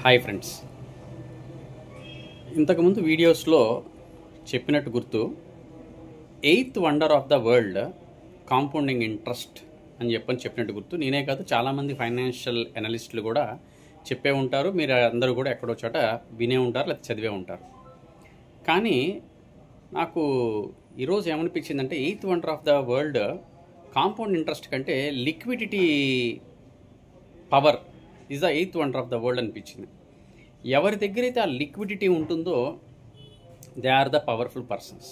Hi friends, ఇంతకుముందు వీడియోస్లో చెప్పినట్టు గుర్తు eighth wonder of the world compounding interest అని చెప్పినట్టు గుర్తు. నేనే కాదు, చాలామంది ఫైనాన్షియల్ అనలిస్టులు కూడా చెప్పే ఉంటారు. మీరు అందరూ కూడా ఎక్కడో చోట వినే ఉంటారు, లేకపోతే చదివే ఉంటారు. కానీ నాకు ఈరోజు ఏమనిపించిందంటే eighth wonder of the world compound interest కంటే liquidity power is the eighth wonder of the world అనిపించింది. ఎవరి దగ్గర అయితే ఆ లిక్విడిటీ ఉంటుందో they are the powerful persons.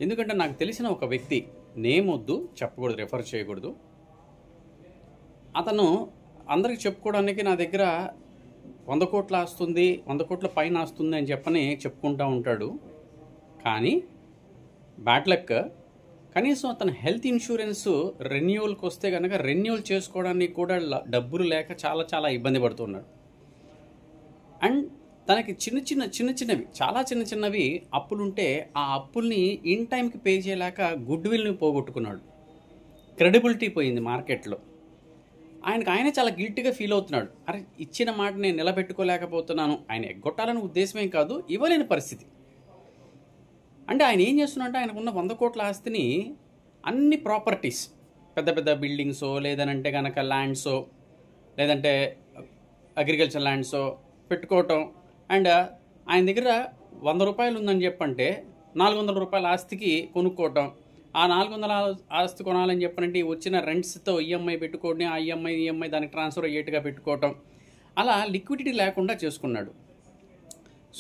ఎందుకంటే నాకు తెలిసిన ఒక వ్యక్తి, నేమ్ వద్దు, చెప్పకూడదు, రెఫర్ చేయకూడదు, అతను అందరికి చెప్పుకోవడానికి నా దగ్గర 100 కోట్ల ఆస్తుంది, 100 కోట్ల పైన ఆస్తుంది అని చెప్పుకుంటూ ఉంటాడు. కానీ బ్యాడ్ లక్, కనీసం అతను హెల్త్ ఇన్సూరెన్స్ రెన్యూవల్కి వస్తే కనుక రెన్యూవల్ చేసుకోవడానికి కూడా డబ్బులు లేక చాలా ఇబ్బంది పడుతున్నాడు. అండ్ తనకి చిన్నవి చాలా చిన్నవి అప్పులుంటే ఆ అప్పుల్ని ఇన్ టైంకి పే చేయలేక గుడ్ విల్ని పోగొట్టుకున్నాడు. క్రెడిబిలిటీ పోయింది మార్కెట్లో. ఆయనే చాలా గిల్టీగా ఫీల్ అవుతున్నాడు. అరే, ఇచ్చిన మాట నేను నిలబెట్టుకోలేకపోతున్నాను. ఆయన ఎగ్గొట్టాలని ఉద్దేశమేం కాదు, ఇవ్వలేని పరిస్థితి. అంటే ఆయన ఏం చేస్తున్నాడంటే ఆయనకున్న 100 కోట్ల ఆస్తిని అన్ని ప్రాపర్టీస్, పెద్ద బిల్డింగ్సో, లేదనంటే కనుక ల్యాండ్సో, లేదంటే అగ్రికల్చర్ ల్యాండ్సో పెట్టుకోవటం. అండ్ ఆయన దగ్గర 100 రూపాయలు ఉందని చెప్పంటే 400 రూపాయల ఆస్తికి కొనుక్కోవటం. ఆ 400 ఆస్తి కొనాలని చెప్పనంటే వచ్చిన రెంట్స్తో ఈఎంఐ పెట్టుకోవడం, ఆ ఈఎంఐ దానికి ట్రాన్స్ఫర్ అయ్యేట్టుగా పెట్టుకోవటం. అలా లిక్విడిటీ లేకుండా చేసుకున్నాడు.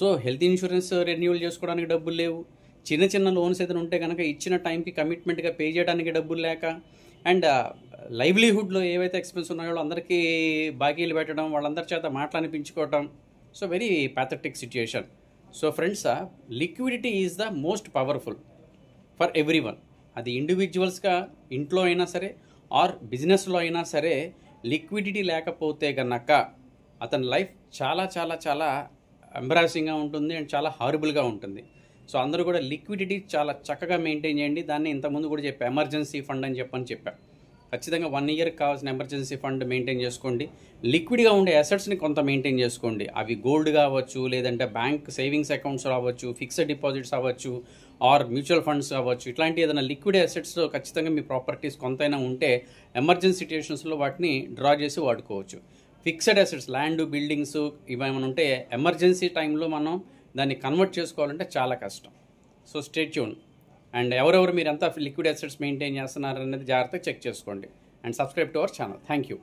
సో హెల్త్ ఇన్సూరెన్స్ రెన్యూవల్ చేసుకోవడానికి డబ్బులు లేవు. చిన్న లోన్స్ ఏదైనా ఉంటే కనుక ఇచ్చిన టైంకి కమిట్మెంట్గా పే చేయడానికి డబ్బులు లేక, అండ్ లైవ్లీహుడ్లో ఏవైతే ఎక్స్పెన్స్ ఉన్నాయో అందరికీ బాకీలు పెట్టడం, వాళ్ళందరి చేత మాటలనిపించుకోవటం. So very pathetic situation. So friends, liquidity is the most powerful for every one. అది ఇండివిజువల్స్గా ఇంట్లో అయినా సరే ఆర్ బిజినెస్లో అయినా సరే, లిక్విడిటీ లేకపోతే కనుక అతని లైఫ్ చాలా ఎంబరాసింగ్గా ఉంటుంది అండ్ చాలా హారబుల్గా ఉంటుంది. సో అందరూ కూడా లిక్విడిటీ చాలా చక్కగా మెయింటైన్ చేయండి. దాన్ని ఇంతకుముందు కూడా చెప్పా, ఎమర్జెన్సీ ఫండ్ అని చెప్పా. ఖచ్చితంగా 1 ఇయర్కి కావాల్సిన ఎమర్జెన్సీ ఫండ్ మెయింటైన్ చేసుకోండి. లిక్విడ్గా ఉండే అసెట్స్ని కొంత మెయింటైన్ చేసుకోండి. అవి గోల్డ్ కావచ్చు, లేదంటే బ్యాంక్ సేవింగ్స్ అకౌంట్స్ అవ్వచ్చు, ఫిక్స్డ్ డిపాజిట్స్ అవ్వచ్చు, ఆర్ మ్యూచువల్ ఫండ్స్ అవ్వచ్చు. ఇట్లాంటి ఏదైనా లిక్విడ్ అసెట్స్ ఖచ్చితంగా మీ ప్రాపర్టీస్ కొంతైనా ఉంటే ఎమర్జెన్సీ సిచ్యుయేషన్స్లో వాటిని డ్రా చేసి వాడుకోవచ్చు. ఫిక్స్డ్ అసెట్స్, ల్యాండ్, బిల్డింగ్స్ ఇవేమైనా ఉంటే ఎమర్జెన్సీ టైంలో మనం దాన్ని కన్వర్ట్ చేసుకోవాలంటే చాలా కష్టం. So stay tune. అండ్ ఎవరెవరు మీరు ఎంత లిక్విడ్ అసెట్స్ మెయింటైన్ చేస్తున్నారు అనేది జాగ్రత్తగా చెక్ చేసుకోండి. And subscribe to our channel. Thank you.